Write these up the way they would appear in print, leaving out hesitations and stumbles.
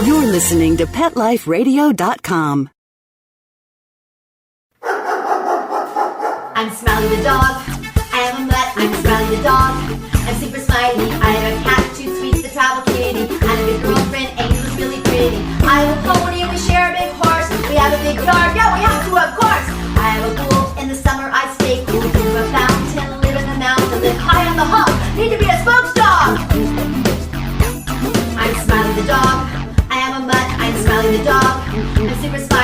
You're listening to PetLifeRadio.com. I'm Smiley the dog. I am a mutt. I'm Smiley the dog. I'm super smiley. I have a cat, too sweet, the travel kitty. I have a good girlfriend, Angel's really pretty. I have a pony and we share a big horse. We have a big yard. Yeah, we have to, of course. I have a pool. In the summer I stay cool. To a fountain, live in the mountain, live high on the hog. Need to be a spokes dog. I'm Smiley the dog. I am a mutt. I'm Smiley the dog. I'm super smiley.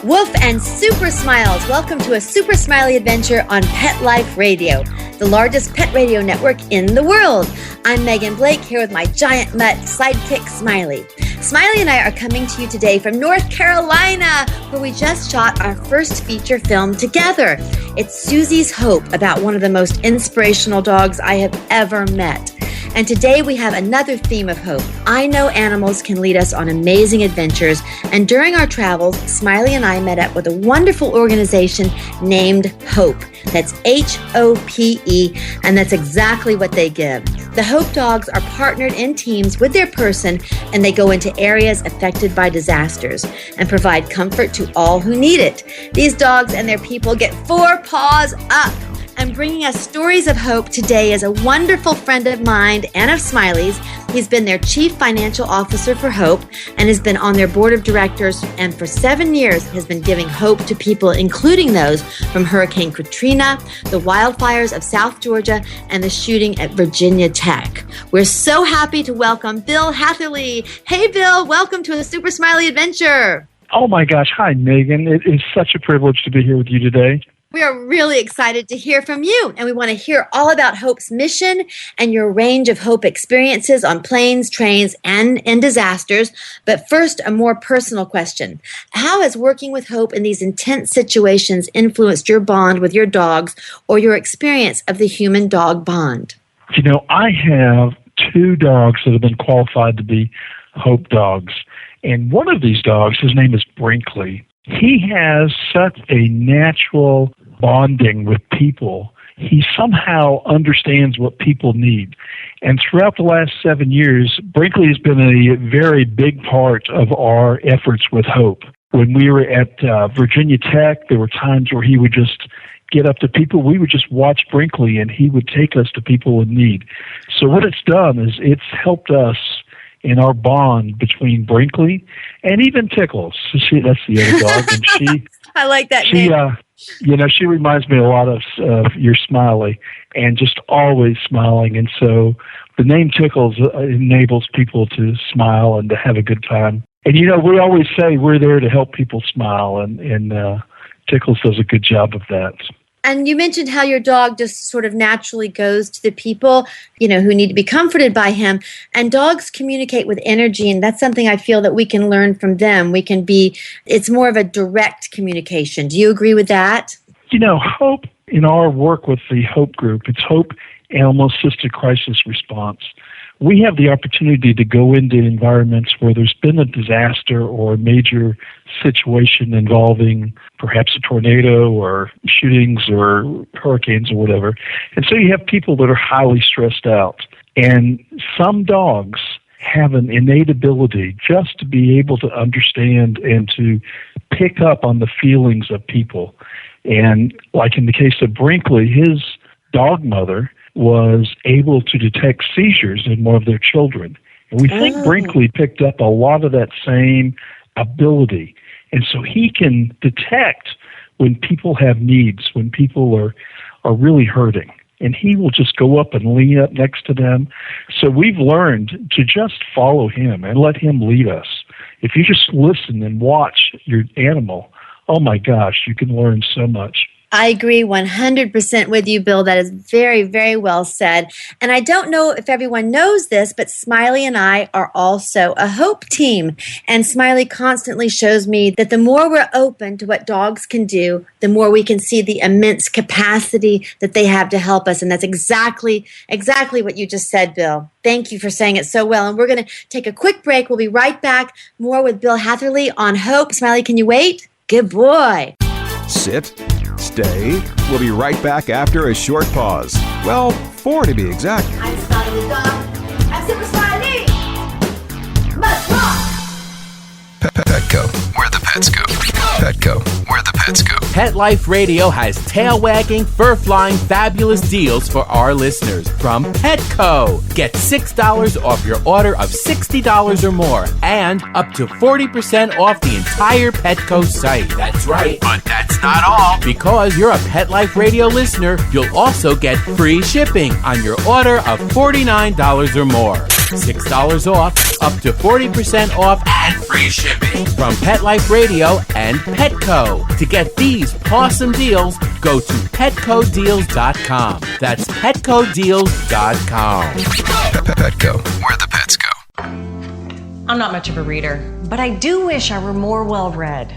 Woof and Super Smiles. Welcome to a Super Smiley adventure on Pet Life Radio, the largest pet radio network in the world. I'm Megan Blake here with my giant mutt sidekick, Smiley. Smiley and I are coming to you today from North Carolina, where we just shot our first feature film together. It's Susie's Hope, about one of the most inspirational dogs I have ever met. And today we have another theme of hope. I know animals can lead us on amazing adventures, and during our travels, Smiley and I met up with a wonderful organization named Hope. That's H-O-P-E, and that's exactly what they give. The Hope Dogs are partnered in teams with their person, and they go into areas affected by disasters and provide comfort to all who need it. These dogs and their people get 4 paws up. And bringing us stories of hope today is a wonderful friend of mine and of Smiley's. He's been their chief financial officer for Hope and has been on their board of directors, and for 7 years has been giving hope to people, including those from Hurricane Katrina, the wildfires of South Georgia, and the shooting at Virginia Tech. We're so happy to welcome Bill Hatherley. Hey, Bill, welcome to a Super Smiley adventure. Oh my gosh. Hi, Megan. It is such a privilege to be here with you today. We are really excited to hear from you, and we want to hear all about Hope's mission and your range of Hope experiences on planes, trains, and in disasters. But first, a more personal question. How has working with Hope in these intense situations influenced your bond with your dogs or your experience of the human-dog bond? You know, I have 2 dogs that have been qualified to be Hope dogs. And one of these dogs, his name is Brinkley. He has such a natural bonding with people. He somehow understands what people need. And throughout the last 7 years, Brinkley has been a very big part of our efforts with Hope. When we were at Virginia Tech, there were times where he would just get up to people. We would just watch Brinkley, and he would take us to people in need. So what it's done is it's helped us in our bond between Brinkley and even Tickles. That's the other dog. And she, I like that name. She reminds me a lot of your Smiley, and just always smiling. And so the name Tickles enables people to smile and to have a good time. And, we always say we're there to help people smile, and Tickles does a good job of that. And you mentioned how your dog just sort of naturally goes to the people, who need to be comforted by him. And dogs communicate with energy, and that's something I feel that we can learn from them. It's more of a direct communication. Do you agree with that? Hope, in our work with the Hope Group, it's Hope Animal Assisted Crisis Response. We have the opportunity to go into environments where there's been a disaster or a major situation involving perhaps a tornado or shootings or hurricanes or whatever. And so you have people that are highly stressed out. And some dogs have an innate ability just to be able to understand and to pick up on the feelings of people. And like in the case of Brinkley, his dog mother was able to detect seizures in one of their children. And we think Brinkley picked up a lot of that same ability. And so he can detect when people have needs, when people are really hurting. And he will just go up and lean up next to them. So we've learned to just follow him and let him lead us. If you just listen and watch your animal, oh my gosh, you can learn so much. I agree 100% with you, Bill. That is very, very well said. And I don't know if everyone knows this, but Smiley and I are also a Hope team. And Smiley constantly shows me that the more we're open to what dogs can do, the more we can see the immense capacity that they have to help us. And that's exactly what you just said, Bill. Thank you for saying it so well. And we're going to take a quick break. We'll be right back. More with Bill Hatherley on Hope. Smiley, can you wait? Good boy. Sit. Stay. We'll be right back after a short pause. Well, 4 to be exact. I'm Smiley the dog. I'm Super Smiley. Petco, where the pets go. Petco, where the pets go. Pet Life Radio has tail-wagging, fur-flying, fabulous deals for our listeners from Petco. Get $6 off your order of $60 or more and up to 40% off the entire Petco site. That's right, but that's not all. Because you're a Pet Life Radio listener, you'll also get free shipping on your order of $49 or more. $6 off, up to 40% off, and free shipping from Pet Life Radio and Petco. To get these awesome deals, go to petcodeals.com. That's petcodeals.com. Petco, where the pets go. I'm not much of a reader, but I do wish I were more well-read.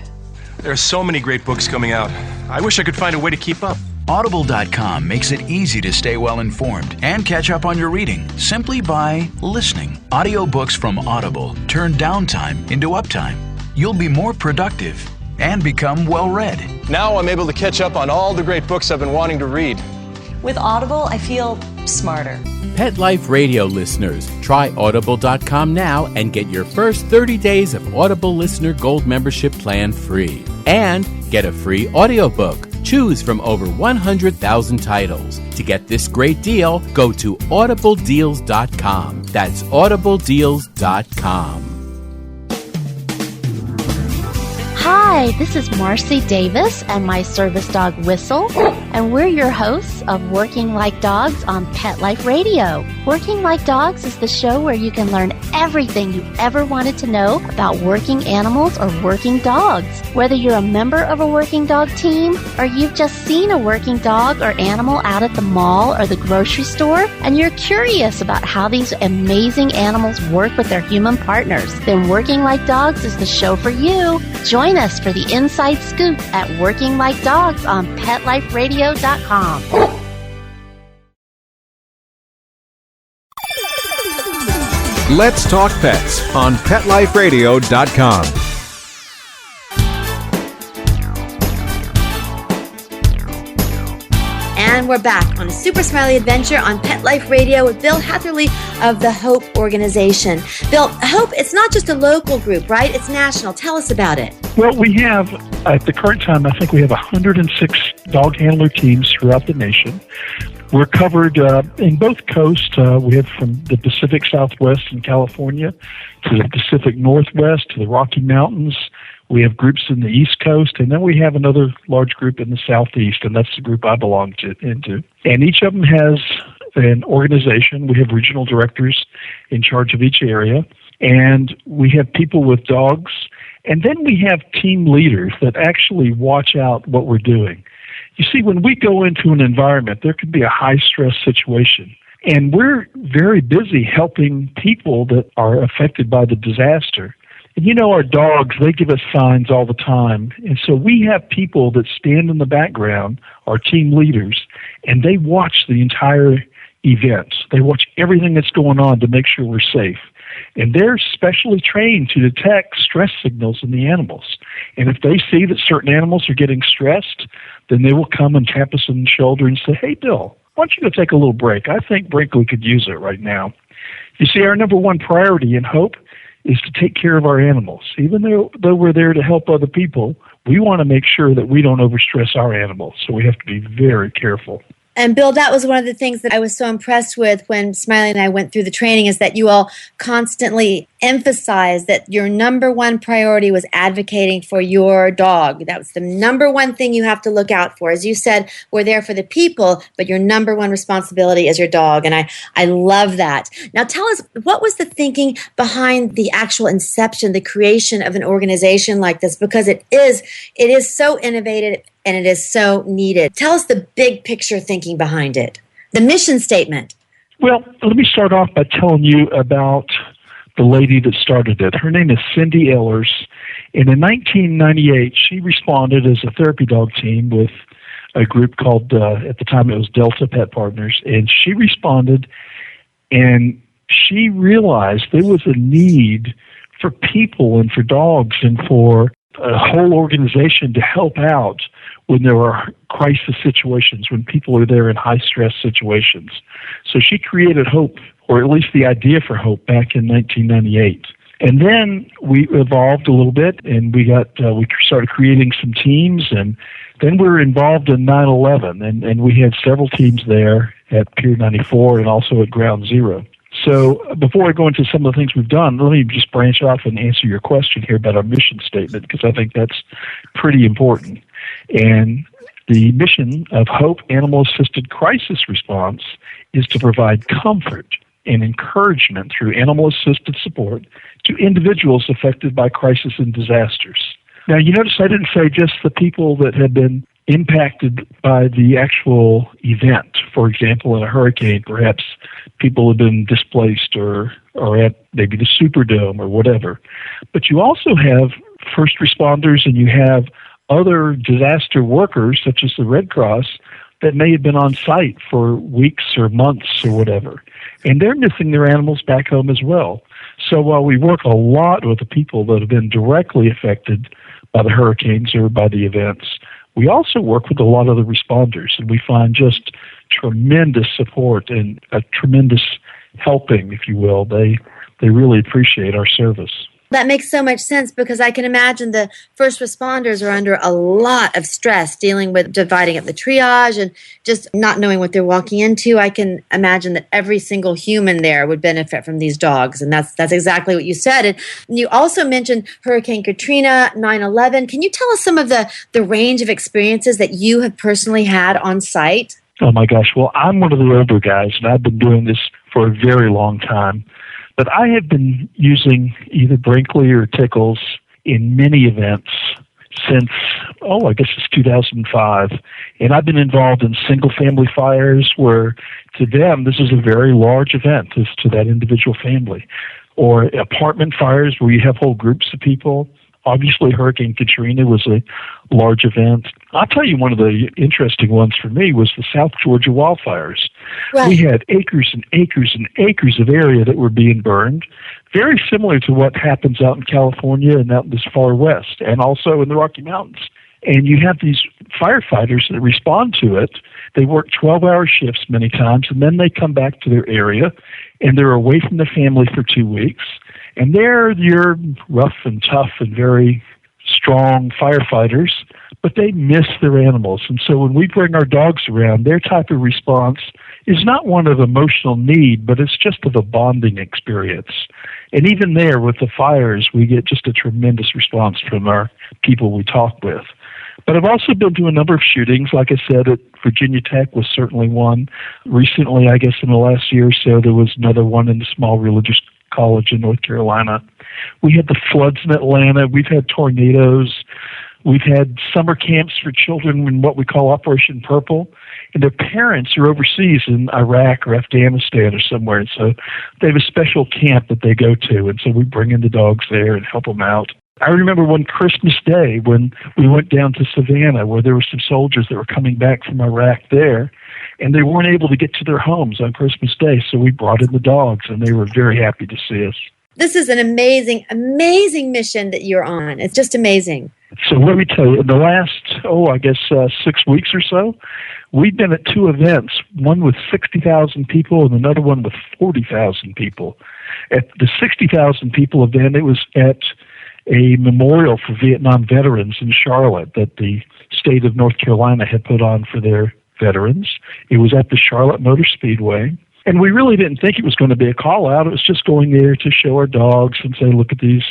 There are so many great books coming out. I wish I could find a way to keep up. Audible.com makes it easy to stay well informed and catch up on your reading simply by listening. Audiobooks from Audible turn downtime into uptime. You'll be more productive and become well read. Now I'm able to catch up on all the great books I've been wanting to read. With Audible, I feel smarter. Pet Life Radio listeners, try Audible.com now and get your first 30 days of Audible Listener Gold membership plan free. And get a free audiobook. Choose from over 100,000 titles. To get this great deal, go to audibledeals.com. That's audibledeals.com. Hi, this is Marcy Davis and my service dog Whistle, and we're your hosts of Working Like Dogs on Pet Life Radio. Working Like Dogs is the show where you can learn everything you ever wanted to know about working animals or working dogs. Whether you're a member of a working dog team or you've just seen a working dog or animal out at the mall or the grocery store and you're curious about how these amazing animals work with their human partners, then Working Like Dogs is the show for you. Join us for the inside scoop at Working Like Dogs on PetLifeRadio.com. Let's talk pets on PetLifeRadio.com. And we're back on a super smiley adventure on Pet Life Radio with Bill Hatherley of the Hope Organization. Bill, Hope, it's not just a local group, right? It's national. Tell us about it. Well, we have, at the current time, I think we have 106 dog handler teams throughout the nation. We're covered in both coasts. We have from the Pacific Southwest in California to the Pacific Northwest to the Rocky Mountains. We have groups in the East Coast, and then we have another large group in the Southeast, and that's the group I belong into. And each of them has an organization. We have regional directors in charge of each area, and we have people with dogs, and then we have team leaders that actually watch out what we're doing. You see, when we go into an environment, there could be a high-stress situation, and we're very busy helping people that are affected by the disaster. And you know, our dogs, they give us signs all the time. And so we have people that stand in the background, our team leaders, and they watch the entire event. They watch everything that's going on to make sure we're safe. And they're specially trained to detect stress signals in the animals. And if they see that certain animals are getting stressed, then they will come and tap us on the shoulder and say, "Hey, Bill, why don't you go take a little break? I think Brinkley could use it right now." You see, our number one priority in Hope is to take care of our animals. Even though we're there to help other people, we want to make sure that we don't overstress our animals. So we have to be very careful. And Bill, that was one of the things that I was so impressed with when Smiley and I went through the training, is that you all constantly emphasized that your number one priority was advocating for your dog. That was the number one thing you have to look out for. As you said, we're there for the people, but your number one responsibility is your dog. And I love that. Now tell us, what was the thinking behind the actual inception, the creation of an organization like this? Because it is so innovative and it is so needed. Tell us the big picture thinking behind it, the mission statement. Well, let me start off by telling you about the lady that started it. Her name is Cindy Ehlers. And in 1998, she responded as a therapy dog team with a group called, at the time it was Delta Pet Partners. And she responded, and she realized there was a need for people and for dogs and for a whole organization to help out when there are crisis situations, when people are there in high-stress situations. So she created Hope, or at least the idea for Hope, back in 1998. And then we evolved a little bit, and we started creating some teams, and then we were involved in 9/11, and we had several teams there at Pier 94 and also at Ground Zero. So before I go into some of the things we've done, let me just branch off and answer your question here about our mission statement, because I think that's pretty important. And the mission of HOPE Animal Assisted Crisis Response is to provide comfort and encouragement through animal-assisted support to individuals affected by crisis and disasters. Now, you notice I didn't say just the people that have been impacted by the actual event. For example, in a hurricane, perhaps people have been displaced or at maybe the Superdome or whatever. But you also have first responders, and you have other disaster workers, such as the Red Cross, that may have been on site for weeks or months or whatever. And they're missing their animals back home as well. So while we work a lot with the people that have been directly affected by the hurricanes or by the events, we also work with a lot of the responders, and we find just tremendous support and a tremendous helping, if you will. They really appreciate our service. That makes so much sense, because I can imagine the first responders are under a lot of stress dealing with dividing up the triage and just not knowing what they're walking into. I can imagine that every single human there would benefit from these dogs, and that's exactly what you said. And you also mentioned Hurricane Katrina, 9/11. Can you tell us some of the range of experiences that you have personally had on site? Oh my gosh, well, I'm one of the older guys, and I've been doing this for a very long time. But I have been using either Brinkley or Tickles in many events since, I guess it's 2005. And I've been involved in single-family fires where, to them, this is a very large event as to that individual family. Or apartment fires where you have whole groups of people. Obviously, Hurricane Katrina was a large event. I'll tell you, one of the interesting ones for me was the South Georgia wildfires. Right. We had acres and acres and acres of area that were being burned, very similar to what happens out in California and out in this far west, and also in the Rocky Mountains. And you have these firefighters that respond to it. They work 12-hour shifts many times, and then they come back to their area, and they're away from their family for 2 weeks. And they're your rough and tough and very strong firefighters, but they miss their animals. And so when we bring our dogs around, their type of response is not one of emotional need, but it's just of a bonding experience. And even there with the fires, we get just a tremendous response from our people we talk with. But I've also been to a number of shootings. Like I said, at Virginia Tech was certainly one. Recently, I guess in the last year or so, there was another one in the small religious college in North Carolina. We had the floods in Atlanta. We've had tornadoes. We've had summer camps for children in what we call Operation Purple. And their parents are overseas in Iraq or Afghanistan or somewhere. And so they have a special camp that they go to. And so we bring in the dogs there and help them out. I remember one Christmas Day when we went down to Savannah, where there were some soldiers that were coming back from Iraq there, and they weren't able to get to their homes on Christmas Day, so we brought in the dogs, and they were very happy to see us. This is an amazing, amazing mission that you're on. It's just amazing. So let me tell you, in the last, 6 weeks or so, we've been at two events, one with 60,000 people and another one with 40,000 people. At the 60,000 people event, it was at a memorial for Vietnam veterans in Charlotte that the state of North Carolina had put on for their veterans. It was at the Charlotte Motor Speedway. And we really didn't think it was going to be a call out. It was just going there to show our dogs and say, look at these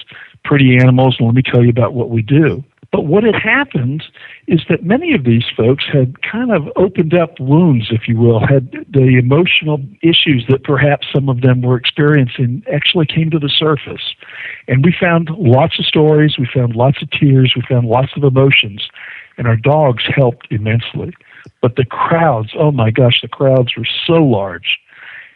pretty animals and let me tell you about what we do. But what had happened is that many of these folks had kind of opened up wounds, if you will, had the emotional issues that perhaps some of them were experiencing actually came to the surface. And we found lots of stories, we found lots of tears, we found lots of emotions, and our dogs helped immensely. But the crowds, oh my gosh, the crowds were so large.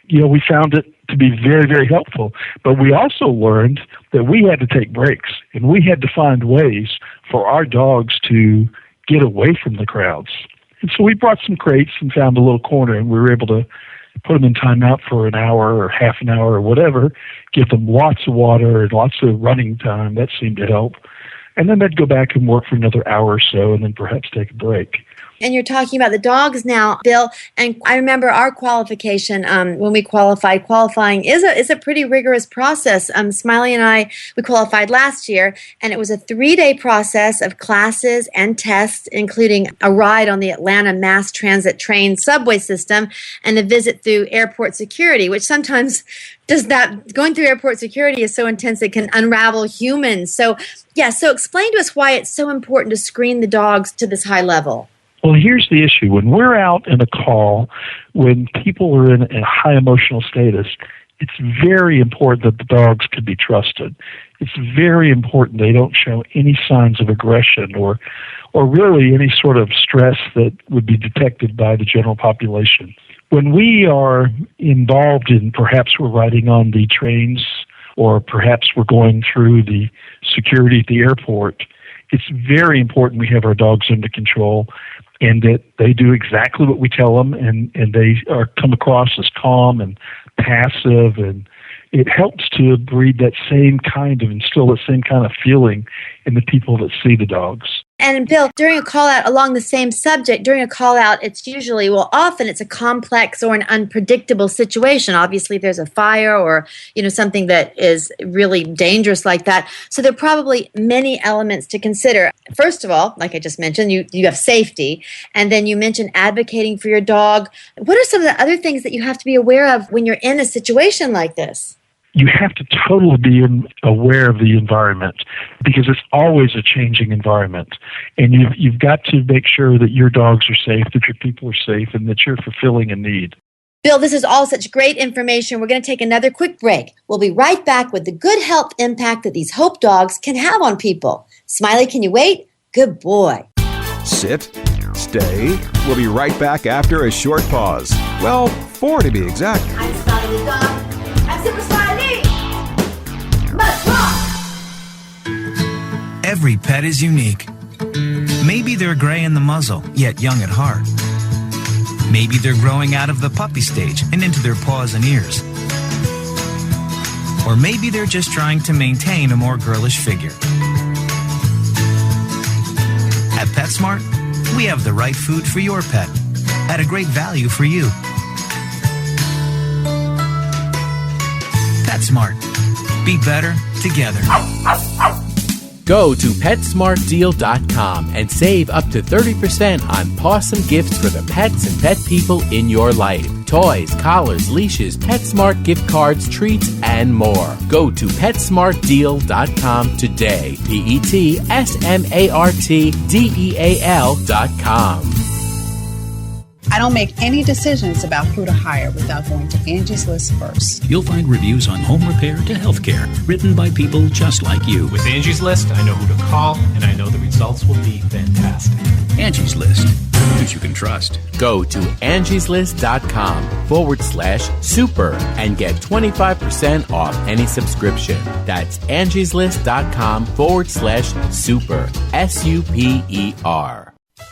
We found it to be very, very helpful. But we also learned that we had to take breaks, and we had to find ways for our dogs to get away from the crowds. And so we brought some crates and found a little corner, and we were able to put them in timeout for an hour or half an hour or whatever, give them lots of water and lots of running time. That seemed to help. And then they'd go back and work for another hour or so and then perhaps take a break. And you're talking about the dogs now, Bill. And I remember our qualification when we qualified. Qualifying is a pretty rigorous process. Smiley and I, we qualified last year, and it was a 3-day process of classes and tests, including a ride on the Atlanta Mass Transit train subway system and a visit through airport security, which sometimes going through airport security is so intense it can unravel humans. So explain to us why it's so important to screen the dogs to this high level. Well, here's the issue. When we're out in a call, when people are in a high emotional status, it's very important that the dogs can be trusted. It's very important they don't show any signs of aggression or really any sort of stress that would be detected by the general population. When we are involved in, perhaps we're riding on the trains or perhaps we're going through the security at the airport, it's very important we have our dogs under control and that they do exactly what we tell them and they come across as calm and passive, and it helps to breed that same kind of, instill that same kind of feeling in the people that see the dogs. And Bill, during a call out along the same subject, it's usually, often it's a complex or an unpredictable situation. Obviously, there's a fire or, something that is really dangerous like that. So there are probably many elements to consider. First of all, like I just mentioned, you have safety. And then you mentioned advocating for your dog. What are some of the other things that you have to be aware of when you're in a situation like this? You have to totally be aware of the environment because it's always a changing environment. And you've got to make sure that your dogs are safe, that your people are safe, and that you're fulfilling a need. Bill, this is all such great information. We're going to take another quick break. We'll be right back with the good health impact that these Hope dogs can have on people. Smiley, can you wait? Good boy. Sit, stay. We'll be right back after a short pause. Well, 4 to be exact. I'm Smiley the dog. I'm Super Smiley. Let's rock! Every pet is unique. Maybe they're gray in the muzzle, yet young at heart. Maybe they're growing out of the puppy stage and into their paws and ears. Or maybe they're just trying to maintain a more girlish figure. At PetSmart, we have the right food for your pet at a great value for you. PetSmart. Be better together. Go to PetSmartDeal.com and save up to 30% on awesome gifts for the pets and pet people in your life. Toys, collars, leashes, PetSmart gift cards, treats, and more. Go to PetSmartDeal.com today. PetSmartDeal.com. I don't make any decisions about who to hire without going to Angie's List first. You'll find reviews on home repair to healthcare, written by people just like you. With Angie's List, I know who to call, and I know the results will be fantastic. Angie's List. Who you can trust. Go to angieslist.com/super and get 25% off any subscription. That's angieslist.com/super. SUPER.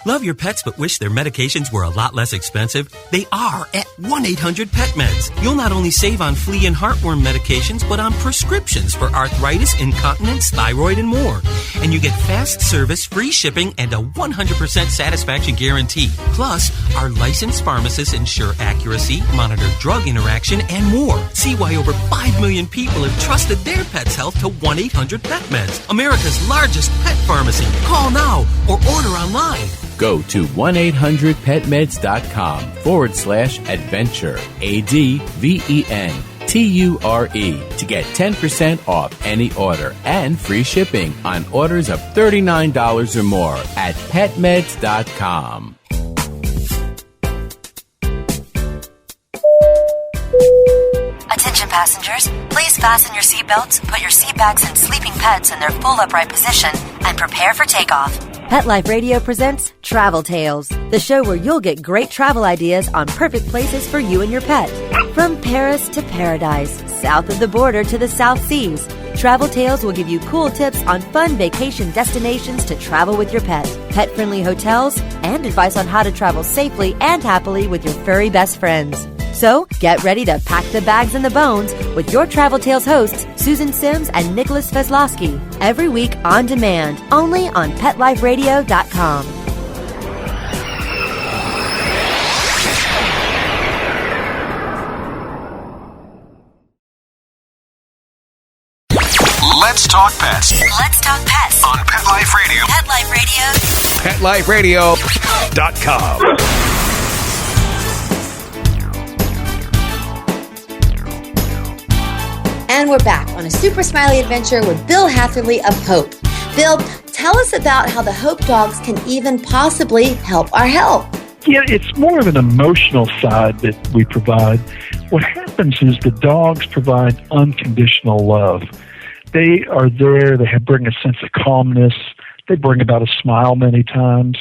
Love your pets but wish their medications were a lot less expensive? They are at 1-800-PET-MEDS. You'll not only save on flea and heartworm medications, but on prescriptions for arthritis, incontinence, thyroid, and more. And you get fast service, free shipping, and a 100% satisfaction guarantee. Plus, our licensed pharmacists ensure accuracy, monitor drug interaction, and more. See why over 5 million people have trusted their pet's health to 1-800-PET-MEDS, America's largest pet pharmacy. Call now or order online. Go to 1-800-PetMeds.com/adventure, ADVENTURE, to get 10% off any order and free shipping on orders of $39 or more at PetMeds.com. Attention passengers, please fasten your seatbelts, put your seat bags and sleeping pets in their full upright position, and prepare for takeoff. Pet Life Radio presents Travel Tales, the show where you'll get great travel ideas on perfect places for you and your pet. From Paris to paradise, south of the border to the South Seas, Travel Tales will give you cool tips on fun vacation destinations to travel with your pet, pet-friendly hotels, and advice on how to travel safely and happily with your furry best friends. So, get ready to pack the bags and the bones with your Travel Tales hosts, Susan Sims and Nicholas Veslowski, every week on demand, only on PetLifeRadio.com. Let's Talk Pets. Let's Talk Pets On Pet Life Radio. Pet Life PetLifeRadio.com. And we're back on a Super Smiley adventure with Bill Hatherley of Hope. Bill, tell us about how the Hope dogs can even possibly help our health. Yeah, it's more of an emotional side that we provide. What happens is the dogs provide unconditional love. They are there. They bring a sense of calmness. They bring about a smile many times.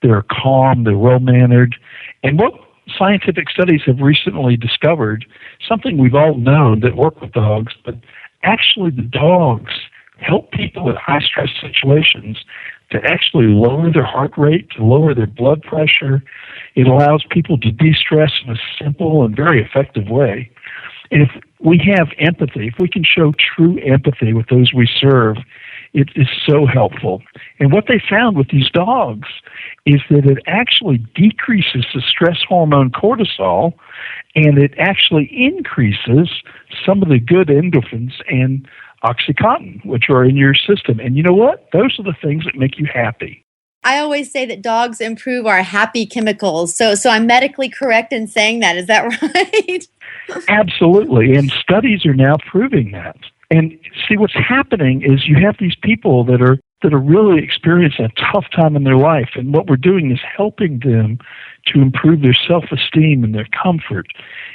They're calm. They're well-mannered. And what scientific studies have recently discovered, something we've all known that work with dogs, but actually the dogs help people with high-stress situations to actually lower their heart rate, to lower their blood pressure. It allows people to de-stress in a simple and very effective way. And if we have empathy, if we can show true empathy with those we serve, it is so helpful. And what they found with these dogs is that it actually decreases the stress hormone cortisol, and it actually increases some of the good endorphins and Oxycontin, which are in your system. And you know what? Those are the things that make you happy. I always say that dogs improve our happy chemicals. So I'm medically correct in saying that. Is that right? Absolutely. And studies are now proving that. And see, what's happening is you have these people that are really experiencing a tough time in their life. And what we're doing is helping them to improve their self-esteem and their comfort.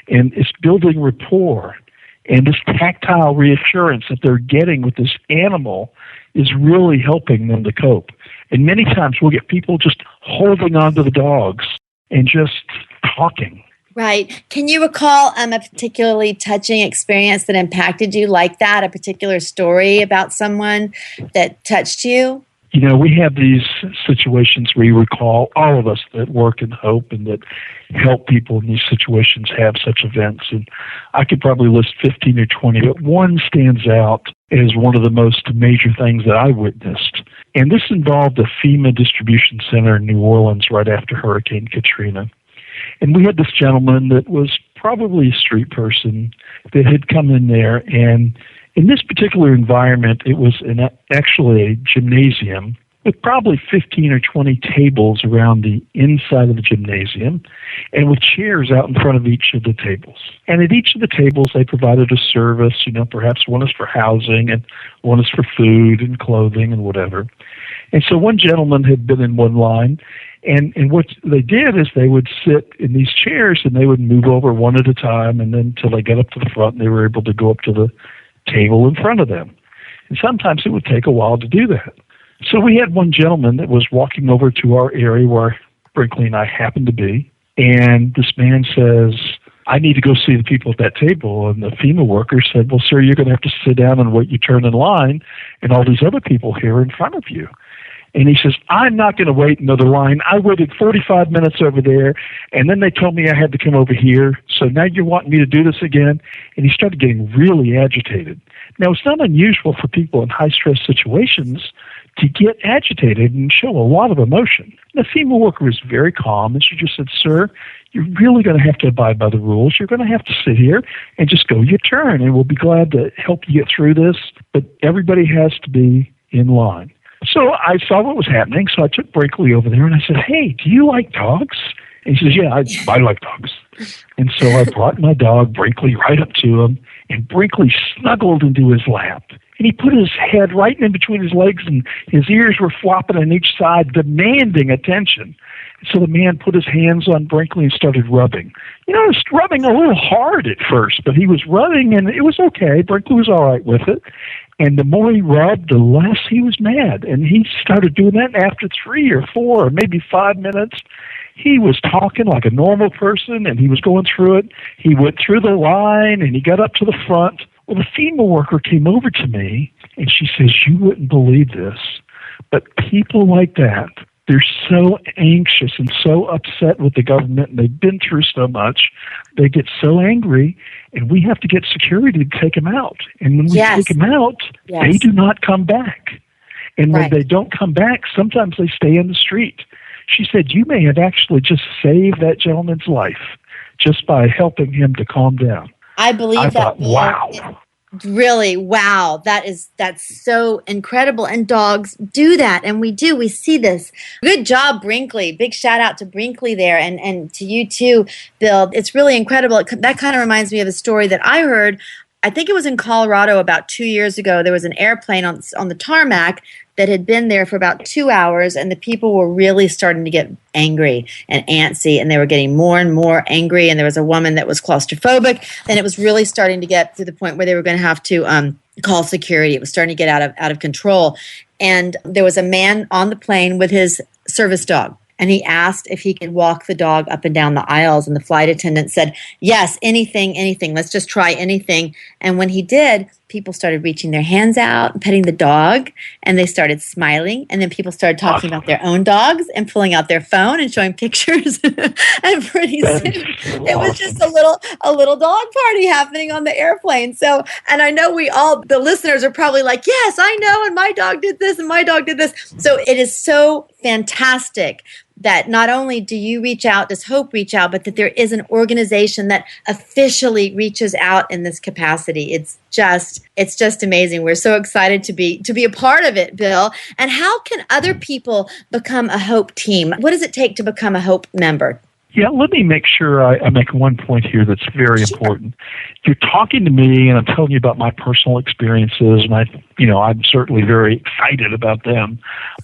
And it's building rapport. And this tactile reassurance that they're getting with this animal is really helping them to cope. And many times we'll get people just holding on to the dogs and just talking. Right. Can you recall a particularly touching experience that impacted you like that, a particular story about someone that touched you? You know, we have these situations we recall, all of us that work in Hope and that help people in these situations have such events. And I could probably list 15 or 20, but one stands out as one of the most major things that I witnessed. And this involved a FEMA distribution center in New Orleans right after Hurricane Katrina. And we had this gentleman that was probably a street person that had come in there, and in this particular environment, it was actually a gymnasium with probably 15 or 20 tables around the inside of the gymnasium and with chairs out in front of each of the tables. And at each of the tables, they provided a service. You know, perhaps one is for housing and one is for food and clothing and whatever. And so one gentleman had been in one line, and what they did is they would sit in these chairs and they would move over one at a time, and then until they got up to the front and they were able to go up to the table in front of them. And sometimes it would take a while to do that. So we had one gentleman that was walking over to our area where Brinkley and I happened to be, and this man says, I need to go see the people at that table. And the FEMA worker said, well, sir, you're going to have to sit down and wait your turn in line, and all these other people here are in front of you. And he says, I'm not going to wait another line. I waited 45 minutes over there, and then they told me I had to come over here. So now you're wanting me to do this again? And he started getting really agitated. Now, it's not unusual for people in high-stress situations to get agitated and show a lot of emotion. The FEMA worker was very calm, and she just said, sir, you're really going to have to abide by the rules. You're going to have to sit here and just go your turn, and we'll be glad to help you get through this, but everybody has to be in line. So I saw what was happening, so I took Brinkley over there, and I said, hey, do you like dogs? And he says, yeah, I like dogs. And so I brought my dog, Brinkley, right up to him, and Brinkley snuggled into his lap. And he put his head right in between his legs, and his ears were flopping on each side, demanding attention. So the man put his hands on Brinkley and started rubbing. You know, it was rubbing a little hard at first, but he was rubbing, and it was okay. Brinkley was all right with it. And the more he rubbed, the less he was mad. And he started doing that, and after 3 or 4 or maybe 5 minutes, he was talking like a normal person, and he was going through it. He went through the line, and he got up to the front. Well, the FEMA worker came over to me, and she says, you wouldn't believe this, but people like that, they're so anxious and so upset with the government, and they've been through so much, they get so angry, and we have to get security to take them out. And when we take them out, they do not come back. And when they don't come back, sometimes they stay in the street. She said, you may have actually just saved that gentleman's life just by helping him to calm down. I believe I that. thought, wow. Really, wow. That's so incredible. And dogs do that. And we see this. Good job, Brinkley. Big shout out to Brinkley there and to you too, Bill. It's really incredible. That kind of reminds me of a story that I heard. I think it was in Colorado about 2 years ago. There was an airplane on the tarmac that had been there for about 2 hours, and the people were really starting to get angry and antsy, and they were getting more and more angry, and there was a woman that was claustrophobic, and it was really starting to get to the point where they were going to have to call security. It was starting to get out of control, and there was a man on the plane with his service dog, and he asked if he could walk the dog up and down the aisles, and the flight attendant said, yes, anything, let's just try anything. And when he did, people started reaching their hands out and petting the dog, and they started smiling, and then people started talking about their own dogs and pulling out their phone and showing pictures. And pretty soon it was just a little dog party happening on the airplane. So, and I know the listeners are probably like, yes, I know, and my dog did this and my dog did this. So it is so fantastic that not only do you reach out, does Hope reach out, but that there is an organization that officially reaches out in this capacity. It's just amazing. We're so excited to be a part of it, Bill. And how can other people become a Hope team? What does it take to become a Hope member? Yeah, let me make sure I make one point here that's very important. You're talking to me, and I'm telling you about my personal experiences, and I'm certainly very excited about them.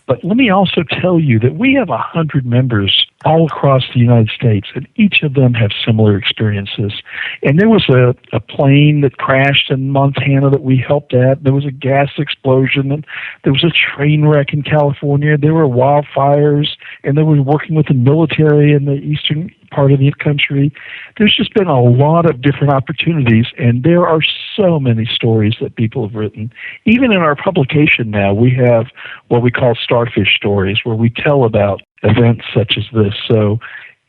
But let me also tell you that we have 100 members all across the United States, and each of them have similar experiences. And there was a plane that crashed in Montana that we helped at. There was a gas explosion, and there was a train wreck in California. There were wildfires, and they were working with the military in the eastern part of the country. There's just been a lot of different opportunities, and there are so many stories that people have written. Even in our publication now, we have what we call starfish stories, where we tell about events such as this. So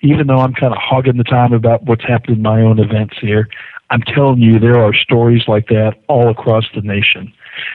even though I'm kind of hogging the time about what's happened in my own events here, I'm telling you there are stories like that all across the nation.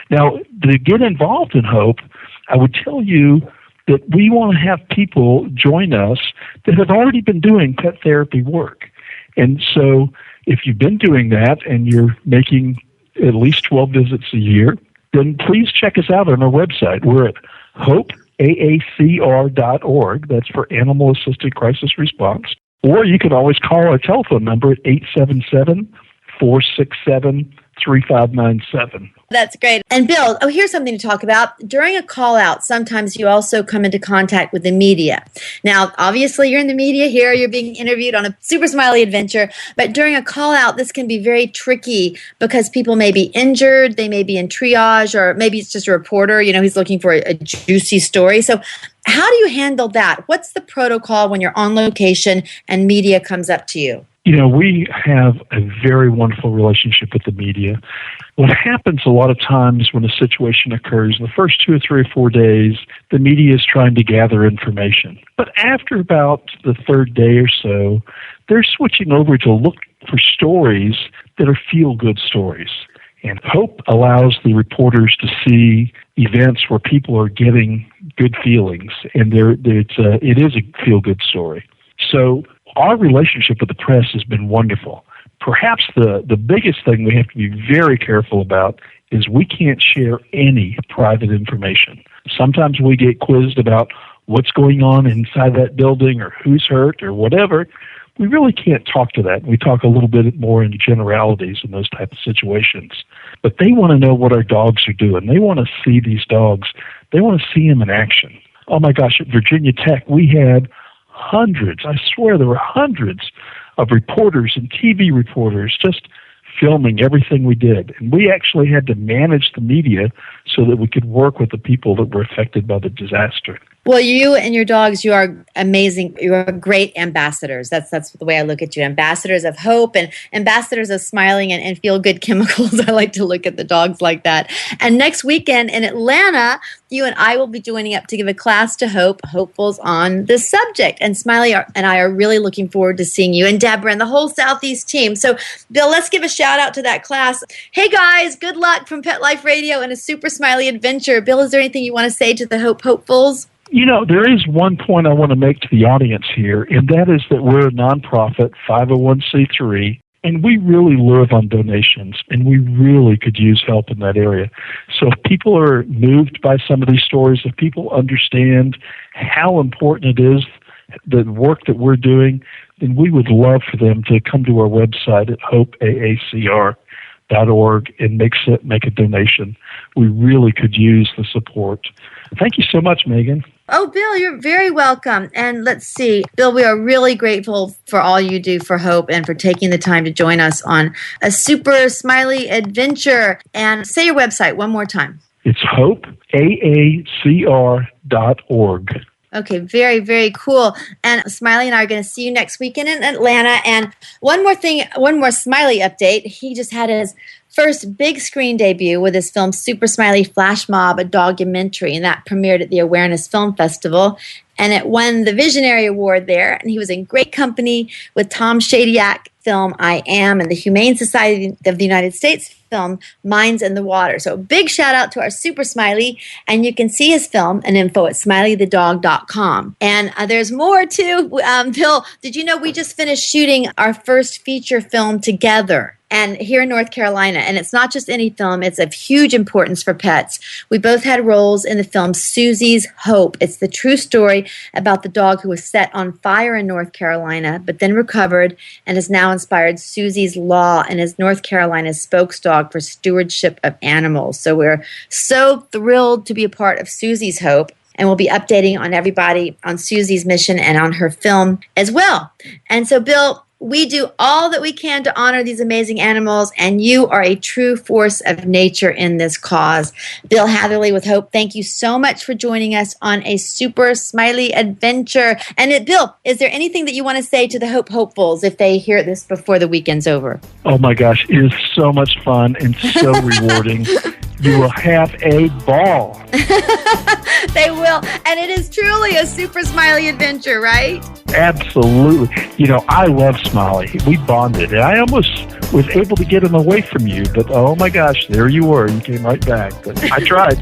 Now, to get involved in Hope, I would tell you that we want to have people join us that have already been doing pet therapy work. And so if you've been doing that and you're making at least 12 visits a year, then please check us out on our website. We're at hopeaacr.org. That's for Animal Assisted Crisis Response. Or you can always call our telephone number at 877-467-3597. That's great. And Bill, here's something to talk about. During a call out, sometimes you also come into contact with the media. Now, obviously, you're in the media here. You're being interviewed on a Super Smiley adventure. But during a call out, this can be very tricky because people may be injured. They may be in triage, or maybe it's just a reporter. He's looking for a juicy story. So how do you handle that? What's the protocol when you're on location and media comes up to you? We have a very wonderful relationship with the media. What happens a lot of times when a situation occurs, in the first 2 or 3 or 4 days, the media is trying to gather information. But after about the third day or so, they're switching over to look for stories that are feel-good stories. And Hope allows the reporters to see events where people are getting good feelings, and it is a feel-good story. So our relationship with the press has been wonderful. Perhaps the biggest thing we have to be very careful about is we can't share any private information. Sometimes we get quizzed about what's going on inside that building or who's hurt or whatever. We really can't talk to that. We talk a little bit more in generalities in those type of situations. But they want to know what our dogs are doing. They want to see these dogs. They want to see them in action. Oh my gosh, at Virginia Tech, we had hundreds, I swear there were hundreds of reporters and TV reporters just filming everything we did. And we actually had to manage the media so that we could work with the people that were affected by the disaster. Well, you and your dogs, you are amazing. You are great ambassadors. That's the way I look at you. Ambassadors of hope and ambassadors of smiling and feel-good chemicals. I like to look at the dogs like that. And next weekend in Atlanta, you and I will be joining up to give a class to hopefuls on this subject. And Smiley and I are really looking forward to seeing you and Deborah and the whole Southeast team. So, Bill, let's give a shout out to that class. Hey, guys, good luck from Pet Life Radio and a Super Smiley adventure. Bill, is there anything you want to say to the hopefuls? There is one point I want to make to the audience here, and that is that we're a nonprofit 501c3, And we really live on donations, and we really could use help in that area. So if people are moved by some of these stories, if people understand how important it is, the work that we're doing, then we would love for them to come to our website at hopeaacr.org and make a donation. We really could use the support. Thank you so much, Megan. Oh, Bill, you're very welcome. And let's see, Bill, we are really grateful for all you do for Hope and for taking the time to join us on a super smiley adventure. And say your website one more time. It's hopeaacr.org. Okay, very, very cool. And Smiley and I are going to see you next weekend in Atlanta. And one more Smiley update. He just had his first big screen debut with his film Super Smiley Flash Mob, a documentary, and that premiered at the Awareness Film Festival. And it won the Visionary Award there. And he was in great company with Tom Shadyac film I Am and the Humane Society of the United States film Minds in the Water. So big shout out to our Super Smiley. And you can see his film and info at smileythedog.com. And there's more too. Bill, did you know we just finished shooting our first feature film together? And here in North Carolina, and it's not just any film, it's of huge importance for pets. We both had roles in the film Susie's Hope. It's the true story about the dog who was set on fire in North Carolina, but then recovered and has now inspired Susie's Law and is North Carolina's spokesdog for stewardship of animals. So we're so thrilled to be a part of Susie's Hope. And we'll be updating on everybody on Susie's mission and on her film as well. And so, Bill, we do all that we can to honor these amazing animals, and you are a true force of nature in this cause. Bill Hatherley with Hope, thank you so much for joining us on a super smiley adventure. And Bill, is there anything that you want to say to the Hope hopefuls if they hear this before the weekend's over? Oh my gosh, it is so much fun and so rewarding. You will have a ball. They will. And it is truly a super smiley adventure, right? Absolutely. You know, I love Smiley. We bonded. And I almost was able to get him away from you. But, oh, my gosh, there you were. You came right back. But I tried.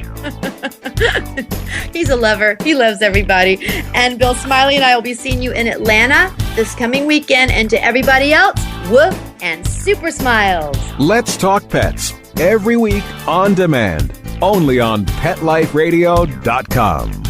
He's a lover. He loves everybody. And Bill Smiley and I will be seeing you in Atlanta this coming weekend. And to everybody else, woof and super smiles. Let's Talk Pets. Every week on demand. Only on PetLifeRadio.com.